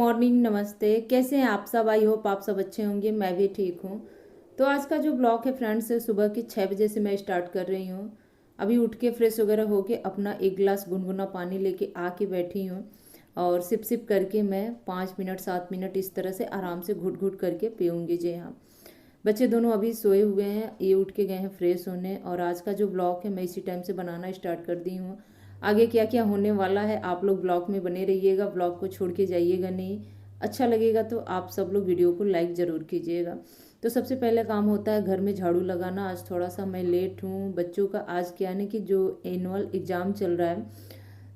Morning, नमस्ते। कैसे हैं आप सब? आई होप आप सब अच्छे होंगे। मैं भी ठीक हूँ। तो आज का जो ब्लॉग है फ्रेंड्स, सुबह के 6 बजे से मैं स्टार्ट कर रही हूँ। अभी उठ के फ्रेश वगैरह होके अपना एक गिलास गुनगुना पानी लेके आके बैठी हूँ और सिप सिप करके मैं 5 मिनट 7 मिनट इस तरह से आराम से घुट घुट करके पीऊँगी। जी हाँ, बच्चे दोनों अभी सोए हुए हैं, ये उठ के गए हैं फ्रेश होने। और आज का जो ब्लॉग है मैं इसी टाइम से बनाना स्टार्ट कर दी हूँ। आगे क्या क्या होने वाला है आप लोग ब्लॉग में बने रहिएगा, ब्लॉग को छोड़ के जाइएगा नहीं। अच्छा लगेगा तो आप सब लोग वीडियो को लाइक ज़रूर कीजिएगा। तो सबसे पहले काम होता है घर में झाड़ू लगाना। आज थोड़ा सा मैं लेट हूँ। बच्चों का आज क्या है कि जो एनुअल एग्ज़ाम चल रहा है,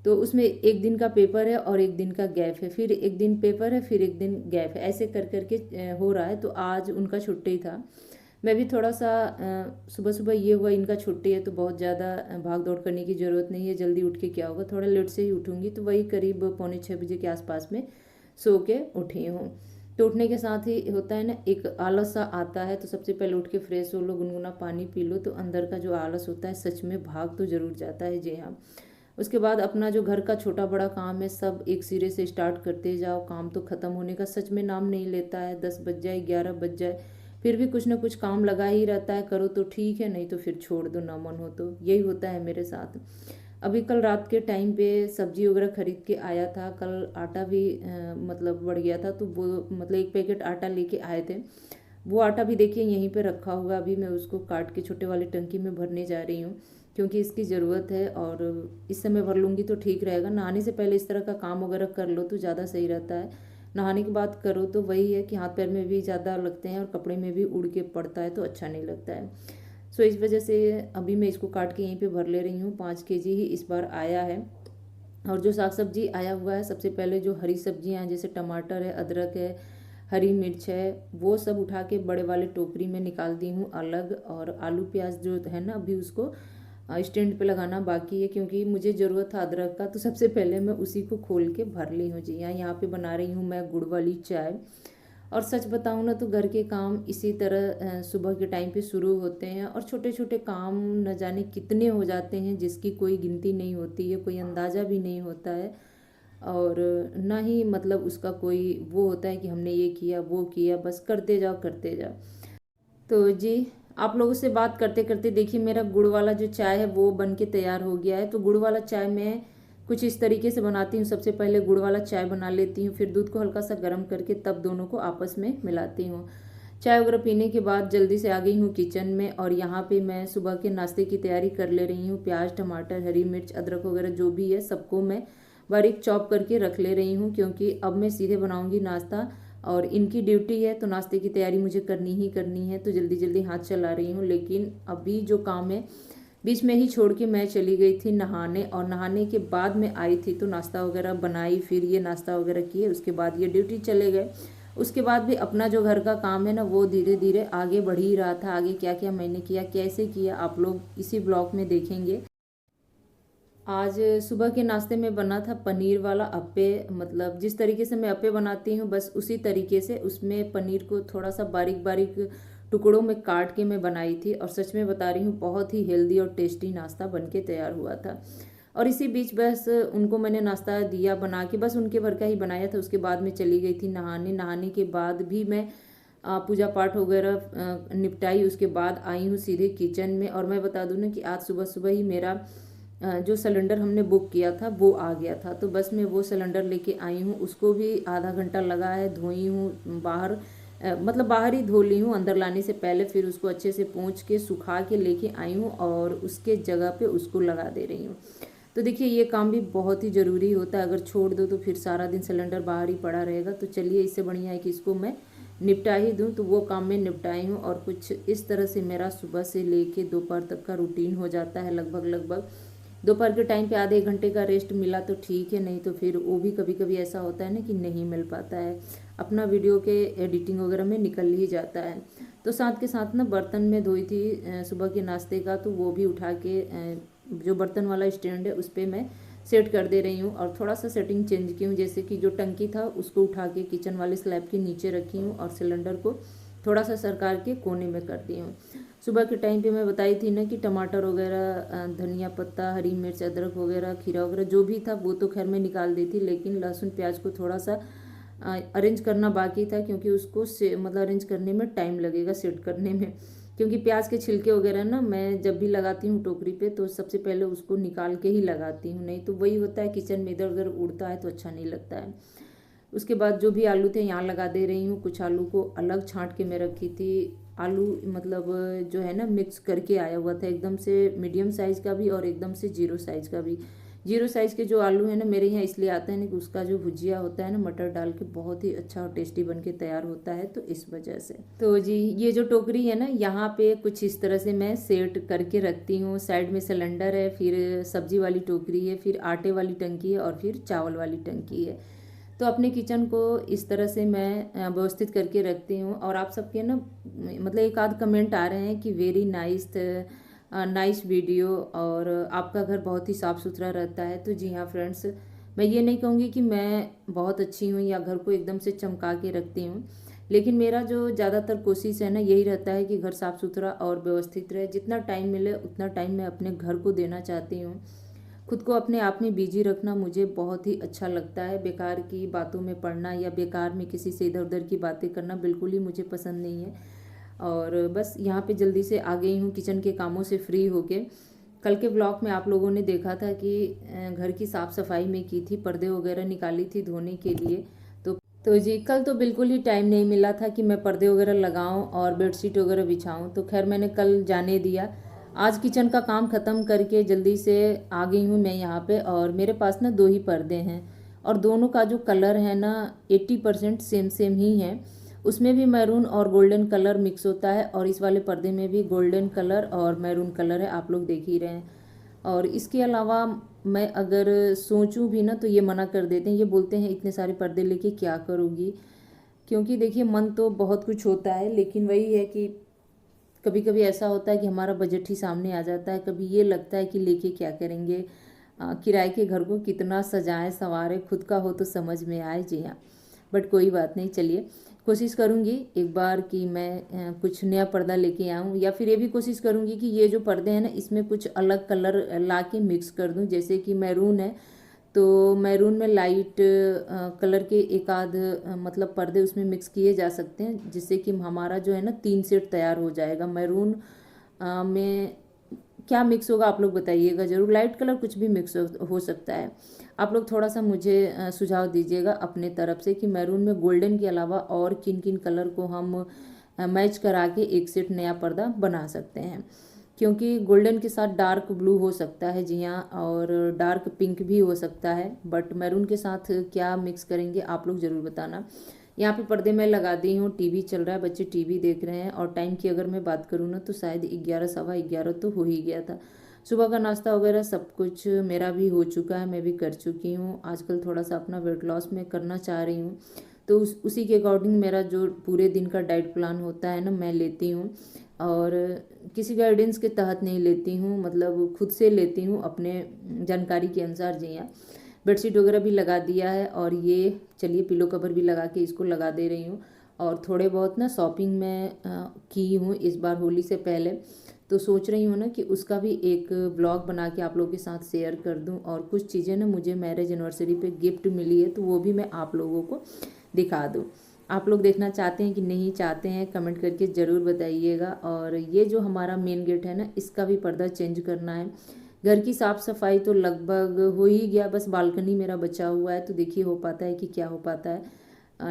तो उसमें एक दिन का पेपर है और एक दिन का गैप है, फिर एक दिन पेपर है, फिर एक दिन गैप है, ऐसे कर करके हो रहा है। तो आज उनका छुट्टी था। मैं भी थोड़ा सा सुबह सुबह ये हुआ इनका छुट्टी है तो बहुत ज़्यादा भाग दौड़ करने की ज़रूरत नहीं है। जल्दी उठ के क्या होगा, थोड़ा लेट से ही उठूँगी, तो वही करीब 5:45 बजे के आसपास में सो के उठी हूँ। तो उठने के साथ ही होता है ना, एक आलस सा आता है। तो सबसे पहले उठ के फ्रेश हो लो, गुनगुना पानी पी लो, तो अंदर का जो आलस होता है सच में भाग तो ज़रूर जाता है। जी हाँ, उसके बाद अपना जो घर का छोटा बड़ा काम है सब एक सिरे से स्टार्ट करते जाओ। काम तो ख़त्म होने का सच में नाम नहीं लेता है। 10 बज जाए, 11 बज जाए, फिर भी कुछ ना कुछ काम लगा ही रहता है। करो तो ठीक है, नहीं तो फिर छोड़ दो, ना मन हो तो। यही होता है मेरे साथ। अभी कल रात के टाइम पे सब्जी वगैरह खरीद के आया था। कल आटा भी मतलब बढ़ गया था, तो वो मतलब एक पैकेट आटा लेके आए थे। वो आटा भी देखिए यहीं पे रखा हुआ। अभी मैं उसको काट के छोटे वाले टंकी में भरने जा रही हूँ, क्योंकि इसकी ज़रूरत है। और इस समय भर लूँगी तो ठीक रहेगा। नहाने से पहले इस तरह का काम वगैरह कर लो तो ज़्यादा सही रहता है। नहाने की बात करो तो वही है कि हाथ पैर में भी ज़्यादा लगते हैं और कपड़े में भी उड़ के पड़ता है तो अच्छा नहीं लगता है। सो इस वजह से अभी मैं इसको काट के यहीं पे भर ले रही हूँ। 5 kg ही इस बार आया है। और जो साग सब्जी आया हुआ है, सबसे पहले जो हरी सब्जियां हैं जैसे टमाटर है, अदरक है, हरी मिर्च है, वो सब उठा के बड़े वाले टोकरी में निकाल दी हूँ अलग। और आलू प्याज जो है ना, अभी उसको स्टैंड पे लगाना बाकी है, क्योंकि मुझे ज़रूरत था अदरक का, तो सबसे पहले मैं उसी को खोल के भर ली हूँ। जी यहाँ पे बना रही हूँ मैं गुड़ वाली चाय। और सच बताऊँ ना तो घर के काम इसी तरह सुबह के टाइम पे शुरू होते हैं, और छोटे छोटे काम न जाने कितने हो जाते हैं जिसकी कोई गिनती नहीं होती है, कोई अंदाज़ा भी नहीं होता है। और ना ही मतलब उसका कोई वो होता है कि हमने ये किया वो किया, बस करते जाओ करते जाओ। तो जी, आप लोगों से बात करते करते देखिए मेरा गुड़ वाला जो चाय है वो बन के तैयार हो गया है। तो गुड़ वाला चाय मैं कुछ इस तरीके से बनाती हूँ। सबसे पहले गुड़ वाला चाय बना लेती हूँ, फिर दूध को हल्का सा गर्म करके तब दोनों को आपस में मिलाती हूँ। चाय वगैरह पीने के बाद जल्दी से आ गई हूँ किचन में, और यहाँ पे मैं सुबह के नाश्ते की तैयारी कर ले रही हूँ। प्याज, टमाटर, हरी मिर्च, अदरक वगैरह जो भी है सबको मैं बारीक चॉप करके रख ले रही हूँ, क्योंकि अब मैं सीधे बनाऊँगी नाश्ता। और इनकी ड्यूटी है तो नाश्ते की तैयारी मुझे करनी ही करनी है, तो जल्दी जल्दी हाथ चला रही हूँ। लेकिन अभी जो काम है बीच में ही छोड़ के मैं चली गई थी नहाने, और नहाने के बाद मैं आई थी तो नाश्ता वगैरह बनाई, फिर ये नाश्ता वगैरह किए, उसके बाद ये ड्यूटी चले गए। उसके बाद भी अपना जो घर का काम है ना वो धीरे धीरे आगे बढ़ ही रहा था। आगे क्या क्या मैंने किया, कैसे किया, आप लोग इसी ब्लॉग में देखेंगे। आज सुबह के नाश्ते में बना था पनीर वाला अप्पे। मतलब जिस तरीके से मैं अप्पे बनाती हूँ बस उसी तरीके से उसमें पनीर को थोड़ा सा बारीक बारीक टुकड़ों में काट के मैं बनाई थी। और सच में बता रही हूँ बहुत ही हेल्दी और टेस्टी नाश्ता बन के तैयार हुआ था। और इसी बीच बस उनको मैंने नाश्ता दिया बना के, बस उनके भर का ही बनाया था। उसके बाद मैं चली गई थी नहाने। नहाने के बाद भी मैं पूजा पाठ वगैरह निपटाई। उसके बाद आई हूँ सीधे किचन में। और मैं बता दूँ ना कि आज सुबह सुबह ही मेरा जो सिलेंडर हमने बुक किया था वो आ गया था। तो बस मैं वो सिलेंडर लेके आई हूँ। उसको भी आधा घंटा लगा है, धोई हूँ बाहर, मतलब बाहर ही धो ली हूँ अंदर लाने से पहले। फिर उसको अच्छे से पोंछ के सुखा के लेके आई हूँ और उसके जगह पे उसको लगा दे रही हूँ। तो देखिए ये काम भी बहुत ही ज़रूरी होता है। अगर छोड़ दो तो फिर सारा दिन सिलेंडर बाहर ही पड़ा रहेगा। तो चलिए, इससे बढ़िया है कि इसको मैं निपटा ही दूँ। तो वो काम मैं निपटाई हूँ, और कुछ इस तरह से मेरा सुबह से लेके दोपहर तक का रूटीन हो जाता है। लगभग लगभग दोपहर के टाइम पे आधे एक घंटे का रेस्ट मिला तो ठीक है, नहीं तो फिर वो भी कभी कभी ऐसा होता है ना कि नहीं मिल पाता है। अपना वीडियो के एडिटिंग वगैरह में निकल ही जाता है। तो साथ के साथ ना बर्तन में धोई थी सुबह के नाश्ते का, तो वो भी उठा के जो बर्तन वाला स्टैंड है उस पर मैं सेट कर दे रही हूँ। और थोड़ा सा सेटिंग चेंज की हूँ, जैसे कि जो टंकी था उसको उठा के किचन वाले स्लैब के नीचे रखी हूँ, और सिलेंडर को थोड़ा सा सरकार के कोने में कर दी हूँ। सुबह के टाइम पे मैं बताई थी ना कि टमाटर वगैरह, धनिया पत्ता, हरी मिर्च, अदरक वगैरह, खीरा वगैरह जो भी था वो तो खैर मैं निकाल दी थी, लेकिन लहसुन प्याज को थोड़ा सा अरेंज करना बाकी था, क्योंकि उसको से मतलब अरेंज करने में टाइम लगेगा, सेट करने में। क्योंकि प्याज के छिलके वगैरह ना मैं जब भी लगाती हूँ टोकरी पे तो सबसे पहले उसको निकाल के ही लगाती हूँ, नहीं तो वही होता है किचन में इधर उधर उड़ता है तो अच्छा नहीं लगता है। उसके बाद जो भी आलू थे यहाँ लगा दे रही हूँ। कुछ आलू को अलग छांट के मैं रखी थी। आलू मतलब जो है ना मिक्स करके आया हुआ था, एकदम से मीडियम साइज़ का भी और एकदम से जीरो साइज़ का भी। जीरो साइज़ के जो आलू है ना मेरे यहाँ इसलिए आता है ना कि उसका जो भुजिया होता है ना मटर डाल के बहुत ही अच्छा और टेस्टी बन के तैयार होता है, तो इस वजह से। तो जी ये जो टोकरी है ना यहाँ पे कुछ इस तरह से मैं सेट करके रखती हूँ। साइड में सिलेंडर है, फिर सब्जी वाली टोकरी है, फिर आटे वाली टंकी है और फिर चावल वाली टंकी है। तो अपने किचन को इस तरह से मैं व्यवस्थित करके रखती हूँ। और आप सबके ना मतलब एक आध कमेंट आ रहे हैं कि वेरी नाइस नाइस वीडियो, और आपका घर बहुत ही साफ़ सुथरा रहता है। तो जी हाँ फ्रेंड्स, मैं ये नहीं कहूँगी कि मैं बहुत अच्छी हूँ या घर को एकदम से चमका के रखती हूँ, लेकिन मेरा जो ज़्यादातर कोशिश है ना यही रहता है कि घर साफ़ सुथरा और व्यवस्थित रहे। जितना टाइम मिले उतना टाइम मैं अपने घर को देना चाहती हूँ। खुद को अपने आप में बिजी रखना मुझे बहुत ही अच्छा लगता है। बेकार की बातों में पड़ना या बेकार में किसी से इधर उधर की बातें करना बिल्कुल ही मुझे पसंद नहीं है। और बस यहाँ पे जल्दी से आ गई हूँ किचन के कामों से फ्री होके। कल के ब्लॉग में आप लोगों ने देखा था कि घर की साफ़ सफाई में की थी, पर्दे वगैरह निकाली थी धोने के लिए। तो जी कल तो बिल्कुल ही टाइम नहीं मिला था कि मैं पर्दे वगैरह लगाऊं और बेडशीट वगैरह बिछाऊं, तो खैर मैंने कल जाने दिया। आज किचन का काम ख़त्म करके जल्दी से आ गई हूँ मैं यहाँ पे। और मेरे पास ना दो ही पर्दे हैं और दोनों का जो कलर है ना 80% सेम सेम ही है। उसमें भी मैरून और गोल्डन कलर मिक्स होता है और इस वाले पर्दे में भी गोल्डन कलर और मैरून कलर है, आप लोग देख ही रहे हैं। और इसके अलावा मैं अगर सोचूं भी ना तो ये मना कर देते हैं, ये बोलते हैं इतने सारे पर्दे लेके क्या करोगी। क्योंकि देखिए मन तो बहुत कुछ होता है, लेकिन वही है कि कभी कभी ऐसा होता है कि हमारा बजट ही सामने आ जाता है। कभी ये लगता है कि लेके क्या करेंगे, किराए के घर को कितना सजाएं संवारें, खुद का हो तो समझ में आए। जी हाँ, बट कोई बात नहीं, चलिए कोशिश करूँगी एक बार कि मैं कुछ नया पर्दा लेके आऊँ, या फिर ये भी कोशिश करूँगी कि ये जो पर्दे हैं ना इसमें कुछ अलग कलर ला के मिक्स कर दूँ। जैसे कि मैरून है तो मैरून में लाइट कलर के एक आध मतलब पर्दे उसमें मिक्स किए जा सकते हैं, जिससे कि हमारा जो है ना 3 सेट तैयार हो जाएगा। मैरून में क्या मिक्स होगा आप लोग बताइएगा ज़रूर। लाइट कलर कुछ भी मिक्स हो सकता है। आप लोग थोड़ा सा मुझे सुझाव दीजिएगा अपने तरफ से कि मैरून में गोल्डन के अलावा और किन किन कलर को हम मैच करा के एक सेट नया पर्दा बना सकते हैं। क्योंकि गोल्डन के साथ डार्क ब्लू हो सकता है, जी हाँ, और डार्क पिंक भी हो सकता है, बट मैरून के साथ क्या मिक्स करेंगे आप लोग ज़रूर बताना। यहाँ पे पर्दे मैं लगा दी हूँ, टीवी चल रहा है, बच्चे टीवी देख रहे हैं। और टाइम की अगर मैं बात करूँ ना तो शायद 11 सवा 11 तो हो ही गया था। सुबह का नाश्ता वगैरह सब कुछ मेरा भी हो चुका है, मैं भी कर चुकी हूँ। आजकल थोड़ा सा अपना वेट लॉस में करना चाह रही हूँ, तो उसी के अकॉर्डिंग मेरा जो पूरे दिन का डाइट प्लान होता है ना मैं लेती हूँ। और किसी गाइडेंस के तहत नहीं लेती हूँ, मतलब खुद से लेती हूँ अपने जानकारी के अनुसार। जी हाँ, बेडशीट वगैरह भी लगा दिया है और ये चलिए पिलो कवर भी लगा के इसको लगा दे रही हूँ। और थोड़े बहुत ना शॉपिंग में की हूँ इस बार होली से पहले, तो सोच रही हूँ ना कि उसका भी एक ब्लॉग बना के आप लोगों के साथ शेयर कर दूँ। और कुछ चीज़ें ना मुझे मैरिज एनिवर्सरी पे गिफ्ट मिली है तो वो भी मैं आप लोगों को दिखा दूँ। आप लोग देखना चाहते हैं कि नहीं चाहते हैं कमेंट करके ज़रूर बताइएगा। और ये जो हमारा मेन गेट है ना इसका भी पर्दा चेंज करना है। घर की साफ़ सफाई तो लगभग हो ही गया, बस बालकनी मेरा बचा हुआ है, तो देखिए हो पाता है कि क्या हो पाता है।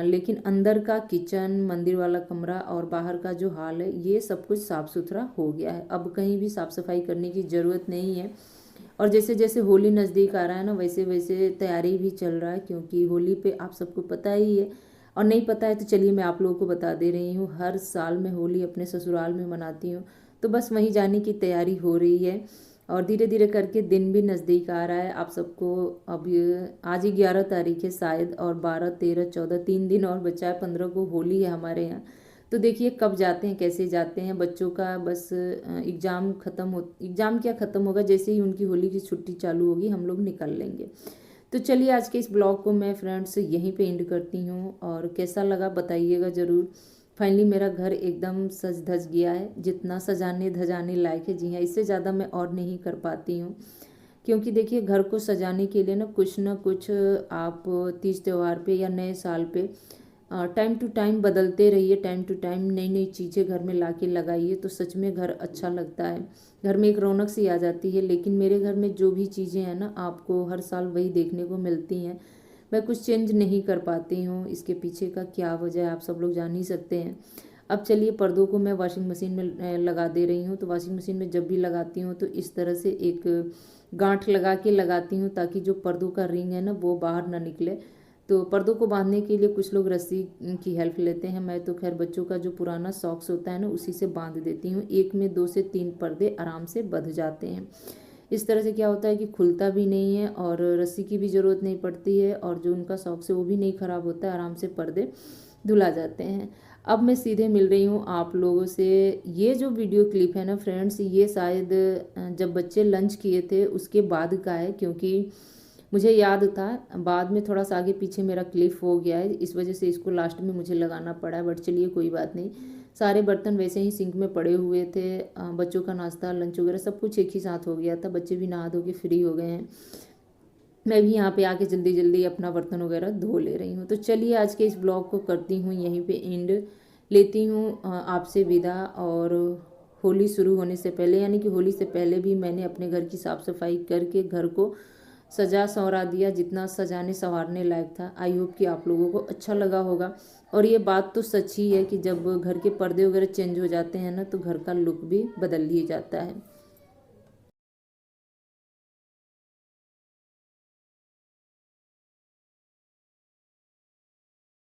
लेकिन अंदर का किचन, मंदिर वाला कमरा और बाहर का जो हाल है ये सब कुछ साफ़ सुथरा हो गया है। अब कहीं भी साफ़ सफाई करने की ज़रूरत नहीं है। और जैसे जैसे होली नज़दीक आ रहा है ना वैसे वैसे तैयारी भी चल रहा है, क्योंकि होली पे आप सबको पता ही है, और नहीं पता है तो चलिए मैं आप लोगों को बता दे रही हूँ। हर साल मैं होली अपने ससुराल में मनाती हूँ, तो बस वहीं जाने की तैयारी हो रही है। और धीरे धीरे करके दिन भी नज़दीक आ रहा है। आप सबको अब आज ही 11 तारीख है शायद, और 12 13 14 3 दिन और बचा है, 15 को होली है हमारे यहाँ। तो देखिए कब जाते हैं कैसे जाते हैं। बच्चों का बस एग्ज़ाम क्या ख़त्म होगा, जैसे ही उनकी होली की छुट्टी चालू होगी हम लोग निकल लेंगे। तो चलिए आज के इस ब्लॉग को मैं फ्रेंड्स यहीं पे एंड करती हूँ, और कैसा लगा बताइएगा ज़रूर। फाइनली मेरा घर एकदम सज धज गया है, जितना सजाने धजाने लायक है। जी हाँ, इससे ज़्यादा मैं और नहीं कर पाती हूँ, क्योंकि देखिए घर को सजाने के लिए ना कुछ आप तीज त्योहार पे या नए साल पे टाइम टू टाइम बदलते रहिए, टाइम टू टाइम नई नई चीज़ें घर में ला के लगाइए, तो सच में घर अच्छा लगता है, घर में एक रौनक सी आ जाती है। लेकिन मेरे घर में जो भी चीज़ें हैं ना, आपको हर साल वही देखने को मिलती हैं, मैं कुछ चेंज नहीं कर पाती हूँ। इसके पीछे का क्या वजह है आप सब लोग जान ही सकते हैं। अब चलिए, पर्दों को मैं वॉशिंग मशीन में लगा दे रही हूँ। तो वॉशिंग मशीन में जब भी लगाती हूँ तो इस तरह से एक गांठ लगा के लगाती हूँ, ताकि जो पर्दों का रिंग है ना वो बाहर ना निकले। तो पर्दों को बांधने के लिए कुछ लोग रस्सी की हेल्प लेते हैं, मैं तो खैर बच्चों का जो पुराना सॉक्स होता है ना उसी से बांध देती हूँ। एक में 2 से 3 पर्दे आराम से बंध जाते हैं। इस तरह से क्या होता है कि खुलता भी नहीं है और रस्सी की भी ज़रूरत नहीं पड़ती है, और जो उनका सॉक्स है वो भी नहीं ख़राब होता है, आराम से पर्दे धुला जाते हैं। अब मैं सीधे मिल रही हूँ आप लोगों से। ये जो वीडियो क्लिप है ना फ्रेंड्स, ये शायद जब बच्चे लंच किए थे उसके बाद का है, क्योंकि मुझे याद था, बाद में थोड़ा सा आगे पीछे मेरा क्लिप हो गया है, इस वजह से इसको लास्ट में मुझे लगाना पड़ा है। बट चलिए कोई बात नहीं, सारे बर्तन वैसे ही सिंक में पड़े हुए थे। बच्चों का नाश्ता लंच वगैरह सब कुछ एक ही साथ हो गया था, बच्चे भी नहा धो के फ्री हो गए हैं। मैं भी यहाँ पे आके जल्दी जल्दी अपना बर्तन वगैरह धो ले रही हूँ। तो चलिए आज के इस ब्लॉग को करती हूँ यहीं पे एंड, लेती हूँ आपसे विदा। और होली शुरू होने से पहले, यानी कि होली से पहले भी मैंने अपने घर की साफ़ सफाई करके घर को सजा संवरा दिया, जितना सजाने संवारने लायक था। आई होप कि आप लोगों को अच्छा लगा होगा। और ये बात तो सच ही है कि जब घर के पर्दे वगैरह चेंज हो जाते हैं ना, तो घर का लुक भी बदल ही जाता है।